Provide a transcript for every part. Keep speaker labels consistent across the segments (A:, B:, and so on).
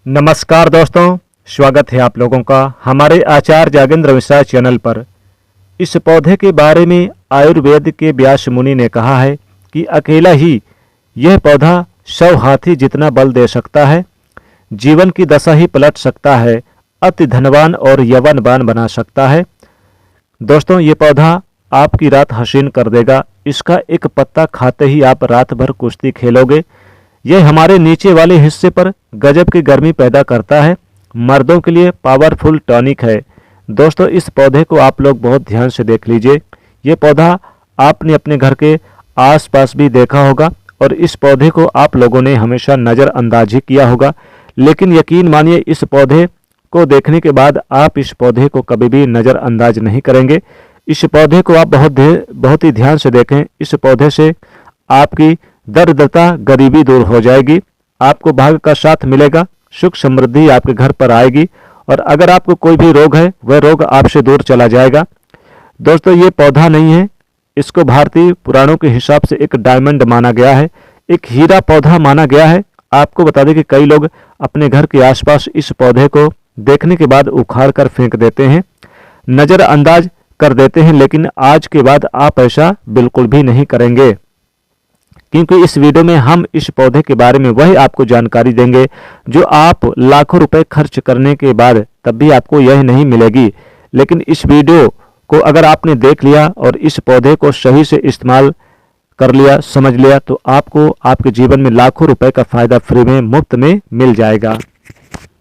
A: नमस्कार दोस्तों, स्वागत है आप लोगों का हमारे आचार्य जागेंद्र मिश्रा चैनल पर। इस पौधे के बारे में आयुर्वेद के व्यास मुनि ने कहा है कि अकेला ही यह पौधा 100 हाथी जितना बल दे सकता है, जीवन की दशा ही पलट सकता है, अति धनवान और यौवनवान बना सकता है। दोस्तों, ये पौधा आपकी रात हसीन कर देगा। इसका एक पत्ता खाते ही आप रात भर कुश्ती खेलोगे। यह हमारे नीचे वाले हिस्से पर गजब की गर्मी पैदा करता है। मर्दों के लिए पावरफुल टॉनिक है। दोस्तों, इस पौधे को आप लोग बहुत ध्यान से देख लीजिए। ये पौधा आपने अपने घर के आसपास भी देखा होगा और इस पौधे को आप लोगों ने हमेशा नज़रअंदाज ही किया होगा। लेकिन यकीन मानिए, इस पौधे को देखने के बाद आप इस पौधे को कभी भी नज़रअंदाज नहीं करेंगे। इस पौधे को आप बहुत ही ध्यान से देखें। इस पौधे से आपकी दरिद्रता, गरीबी दूर हो जाएगी। आपको भाग्य का साथ मिलेगा, सुख समृद्धि आपके घर पर आएगी और अगर आपको कोई भी रोग है वह रोग आपसे दूर चला जाएगा। दोस्तों, ये पौधा नहीं है, इसको भारतीय पुराणों के हिसाब से एक डायमंड माना गया है, एक हीरा पौधा माना गया है। आपको बता दें कि कई लोग अपने घर के आसपास इस पौधे को देखने के बाद उखाड़ कर फेंक देते हैं, नज़रअंदाज कर देते हैं। लेकिन आज के बाद आप ऐसा बिल्कुल भी नहीं करेंगे, क्योंकि इस वीडियो में हम इस पौधे के बारे में वही आपको जानकारी देंगे जो आप लाखों रुपए खर्च करने के बाद तब भी आपको यह नहीं मिलेगी। लेकिन इस वीडियो को अगर आपने देख लिया और इस पौधे को सही से इस्तेमाल कर लिया, समझ लिया, तो आपको आपके जीवन में लाखों रुपए का फायदा फ्री में, मुफ्त में मिल जाएगा।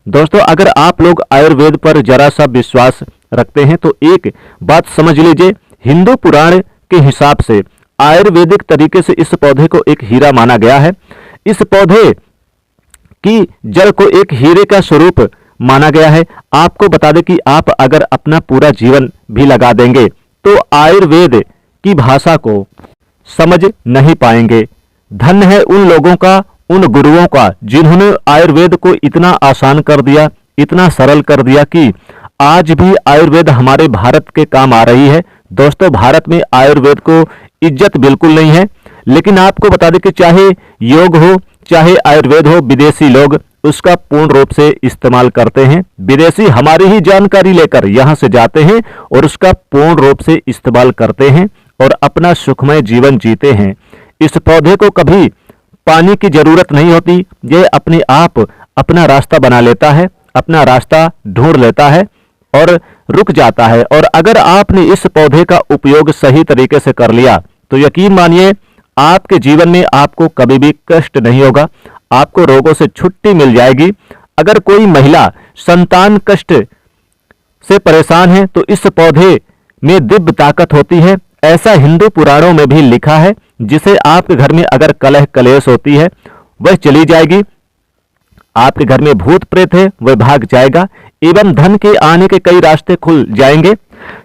A: दोस्तों, अगर आप लोग आयुर्वेद पर जरा सा विश्वास रखते हैं तो एक बात समझ लीजिए, हिंदू पुराण के हिसाब से आयुर्वेदिक तरीके से इस पौधे को एक हीरा माना गया है। इस पौधे की जड़ को एक हीरे का स्वरूप माना गया है। आपको बता दें कि आप अगर अपना पूरा जीवन भी लगा देंगे तो आयुर्वेद की भाषा को समझ नहीं पाएंगे। धन्य है उन लोगों का, उन गुरुओं का, जिन्होंने आयुर्वेद को इतना आसान कर दिया, इतना सरल कर दिया कि आज भी आयुर्वेद हमारे भारत के काम आ रही है। दोस्तों, भारत में आयुर्वेद को इज्जत बिल्कुल नहीं है। लेकिन आपको बता दें कि चाहे योग हो, चाहे आयुर्वेद हो, विदेशी लोग उसका पूर्ण रूप से इस्तेमाल करते हैं। विदेशी हमारी ही जानकारी लेकर यहां से जाते हैं और उसका पूर्ण रूप से इस्तेमाल करते हैं और अपना सुखमय जीवन जीते हैं। इस पौधे को कभी पानी की जरूरत नहीं होती, यह अपने आप अपना रास्ता बना लेता है, अपना रास्ता ढूंढ लेता है और रुक जाता है। और अगर आपने इस पौधे का उपयोग सही तरीके से कर लिया तो यकीन मानिए, आपके जीवन में आपको कभी भी कष्ट नहीं होगा, आपको रोगों से छुट्टी मिल जाएगी। अगर कोई महिला संतान कष्ट से परेशान है तो इस पौधे में दिव्य ताकत होती है, ऐसा हिंदू पुराणों में भी लिखा है। जिसे आपके घर में अगर कलह कलेश होती है वह चली जाएगी, आपके घर में भूत प्रेत है वह भाग जाएगा एवं धन के आने के कई रास्ते खुल जाएंगे।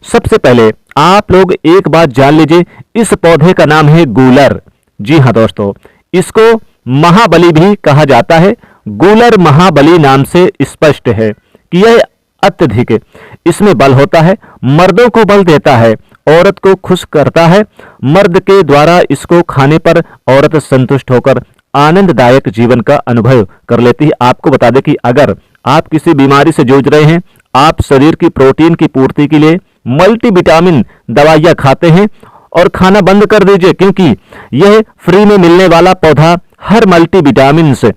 A: सबसे पहले आप लोग एक बात जान लीजिए, इस पौधे का नाम है गूलर। जी हां दोस्तों, इसको महाबली भी कहा जाता है। गूलर महाबली नाम से स्पष्ट है कि यह अत्यधिक इसमें बल होता है, मर्दों को बल देता है, औरत को खुश करता है। मर्द के द्वारा इसको खाने पर औरत संतुष्ट होकर आनंददायक जीवन का अनुभव कर लेती है। आपको बता दें कि अगर आप किसी बीमारी से जूझ रहे हैं, आप शरीर की प्रोटीन की पूर्ति के लिए मल्टीविटामिन दवाइयां खाते हैं और खाना बंद कर दीजिए, क्योंकि यह फ्री में मिलने वाला पौधा हर मल्टीविटामिन से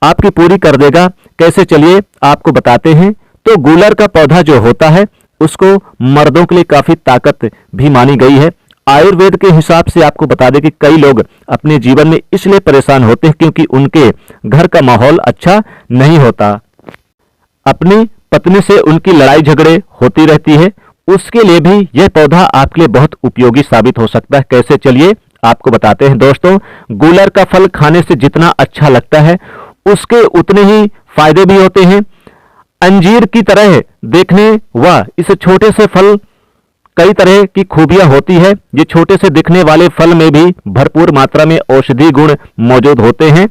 A: आपकी पूरी कर देगा। कैसे, चलिए आपको बताते हैं। तो गूलर का पौधा जो होता है उसको मर्दों के लिए काफी ताकत भी मानी गई है। आयुर्वेद के हिसाब से आपको बता दें कि कई लोग अपने जीवन में इसलिए परेशान होते हैं क्योंकि उनके घर का माहौल अच्छा नहीं होता, अपनी पत्नी से उनकी लड़ाई झगड़े होती रहती है। उसके लिए भी यह पौधा आपके लिए बहुत उपयोगी साबित हो सकता है। कैसे, चलिए आपको बताते हैं। दोस्तों, गूलर का फल खाने से जितना अच्छा लगता है उसके उतने ही फायदे भी होते हैं। अंजीर की तरह देखने व इस छोटे से फल कई तरह की खूबियां होती है। ये छोटे से दिखने वाले फल में भी भरपूर मात्रा में औषधि गुण मौजूद होते हैं।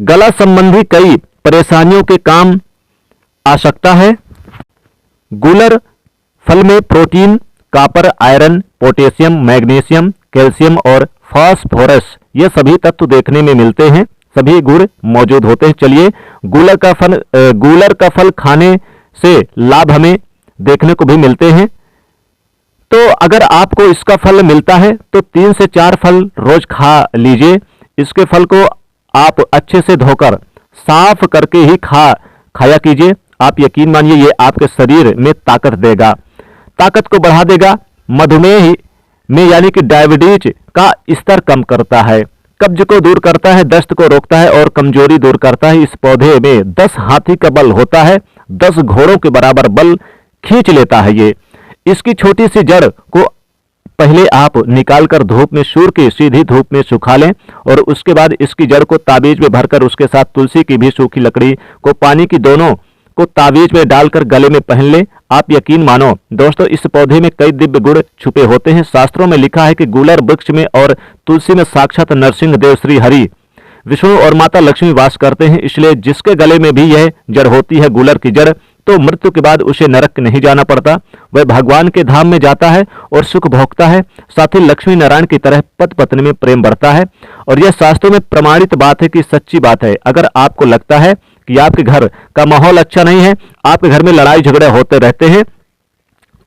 A: गला संबंधी कई परेशानियों के काम आ सकता है। गूलर फल में protein, copper, iron, potassium, magnesium, calcium और फास्फोरस ये सभी तत्व देखने में मिलते हैं। सभी गुण मौजूद होते हैं। चलिए, गूलर का फल खाने से लाभ हमें देखने को भी मिलते हैं। तो अगर आपको इसका फल मिलता है तो 3 से 4 फल रोज खा लीजिए। इसके फल को आप अच्छे से धोकर साफ करके ही खाया कीजिए। आप यकीन मानिए ये आपके शरीर में ताकत देगा, ताकत को बढ़ा देगा। मधुमेह में यानी कि डायबिटीज का स्तर कम करता है, कब्ज को दूर करता है, दस्त को रोकता है और कमजोरी दूर करता है। इस पौधे में 10 हाथी का बल होता है, 10 घोड़ों के बराबर बल खींच लेता है ये। इसकी छोटी सी जड़ को पहले आप निकालकर धूप में, सूर्य की सीधी धूप में सुखा लें और उसके बाद इसकी जड़ को ताबीज में भरकर उसके साथ तुलसी की भी सूखी लकड़ी को पानी की दोनों को ताबीज में डालकर गले में पहन लें। आप यकीन मानो दोस्तों, इस पौधे में कई दिव्य गुण छुपे होते हैं। शास्त्रों में लिखा है कि गूलर वृक्ष में और तुलसी में साक्षात नरसिंह देव, श्री हरि, विष्णु और माता लक्ष्मी वास करते हैं। इसलिए जिसके गले में भी यह जड़ होती है, गूलर की जड़, तो मृत्यु के बाद उसे नरक नहीं जाना पड़ता, वह भगवान के धाम में जाता है और सुख भोगता है। साथ ही लक्ष्मी नारायण की तरह पति पत्नी में प्रेम बढ़ता है। और यह शास्त्रों में प्रमाणित बात है कि सच्ची बात है। अगर आपको लगता है कि आपके घर का माहौल अच्छा नहीं है, आपके घर में लड़ाई झगड़े होते रहते हैं,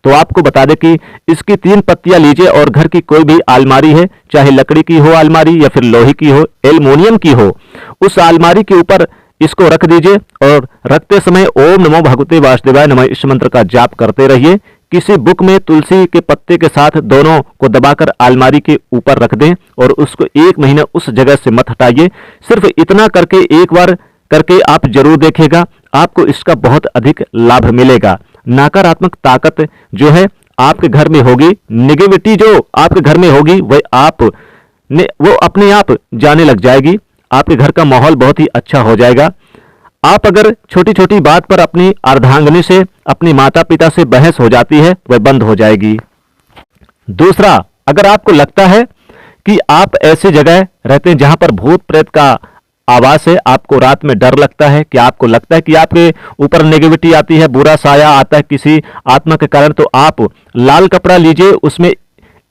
A: तो आपको बता दें कि इसकी 3 पत्तियां लीजिए और घर की कोई भी अलमारी है, चाहे लकड़ी की हो अलमारी या फिर लोहे की हो, एल्युमिनियम की हो, उस अलमारी के ऊपर इसको रख दीजिए और रखते समय ओम नमो भगवते वासुदेवाय नमः इस मंत्र का जाप करते रहिए। किसी बुक में तुलसी के पत्ते के साथ दोनों को दबाकर अलमारी के ऊपर रख दें और उसको 1 महीना उस जगह से मत हटाइए। सिर्फ इतना करके एक बार करके आप जरूर देखिएगा, आपको इसका बहुत अधिक लाभ मिलेगा। नकारात्मक ताकत जो है आपके घर में होगी, नेगेटिविटी जो आपके घर में होगी वो अपने आप जाने लग जाएगी। आपके घर का माहौल बहुत ही अच्छा हो जाएगा। आप अगर छोटी छोटी बात पर अपनी अर्धांगिनी से, अपनी माता पिता से बहस हो जाती है, वह बंद हो जाएगी। दूसरा, अगर आपको लगता है कि आप ऐसी जगह रहते हैं जहां पर भूत प्रेत का आवाज है, आपको रात में डर लगता है, कि आपको लगता है कि आपके ऊपर नेगेटिविटी आती है, बुरा साया आता है किसी आत्मा के कारण, तो आप लाल कपड़ा लीजिए, उसमें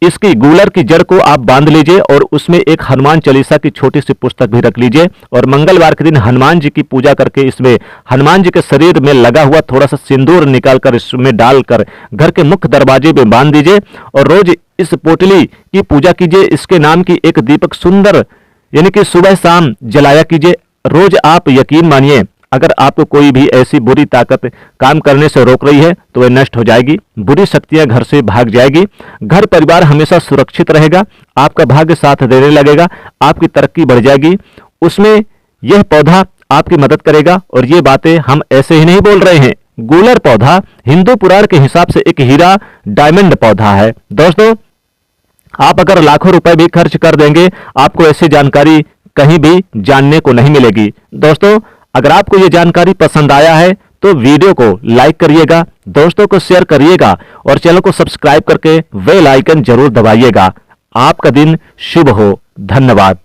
A: इसकी गूलर की जड़ को आप बांध लीजिए और उसमें एक हनुमान चालीसा की छोटी सी पुस्तक भी रख लीजिए और मंगलवार के दिन हनुमान जी की पूजा करके इसमें हनुमान जी के शरीर में लगा हुआ थोड़ा सा सिंदूर निकालकर इसमें डालकर घर के मुख्य दरवाजे में बांध दीजिए और रोज इस पोटली की पूजा कीजिए। इसके नाम की एक दीपक सुंदर यानी कि सुबह शाम जलाया कीजिए। रोज आप यकीन मानिए, अगर आपको कोई भी ऐसी बुरी ताकत काम करने से रोक रही है तो वह नष्ट हो जाएगी, बुरी शक्तियां घर से भाग जाएगी, घर परिवार हमेशा सुरक्षित रहेगा, आपका भाग्य साथ देने लगेगा, आपकी तरक्की बढ़ जाएगी। उसमें यह पौधा आपकी मदद करेगा। और ये बातें हम ऐसे ही नहीं बोल रहे हैं। गूलर पौधा हिंदू पुराण के हिसाब से एक हीरा डायमंड पौधा है। दोस्तों, आप अगर लाखों रुपए भी खर्च कर देंगे, आपको ऐसी जानकारी कहीं भी जानने को नहीं मिलेगी। दोस्तों, अगर आपको ये जानकारी पसंद आया है तो वीडियो को लाइक करिएगा, दोस्तों को शेयर करिएगा और चैनल को सब्सक्राइब करके बेल आइकन जरूर दबाइएगा। आपका दिन शुभ हो। धन्यवाद।